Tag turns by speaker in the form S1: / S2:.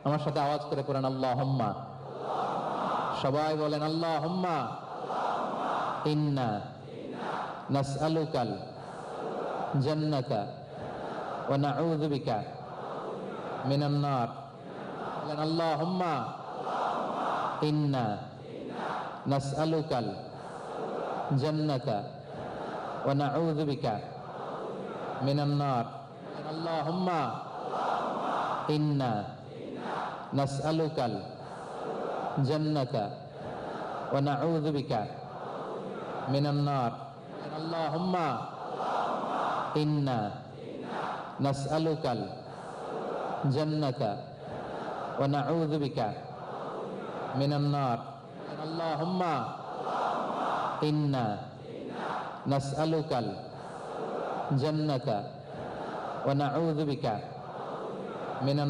S1: আমার সাথে আওয়াজ করে পড়েন আল্লাহুম্মা। সবাই বলেন আল্লাহুম্মা ইন্না নাসআলুকাল জান্নাতা ওয়া নাউযু বিকা মিনান নার। বলেন আল্লাহুম্মা ইন্না নাসআলুকাল জান্নাতা ওয়া নাউযু বিকা মিনান নার। আল্লাহুম্মা ইন্না নাসআলুকাল জান্নাতা ওয়া নাউযু বিকা মিনান নার। আল্লাহুম্মা ইন্না নাসআলুকাল জান্নাতা ওয়া নাউযু বিকা মিনান নার। আল্লাহুম্মা ইন্না নাসআলুকাল জান্নাতা ওয়া নাউযু বিকা মিনান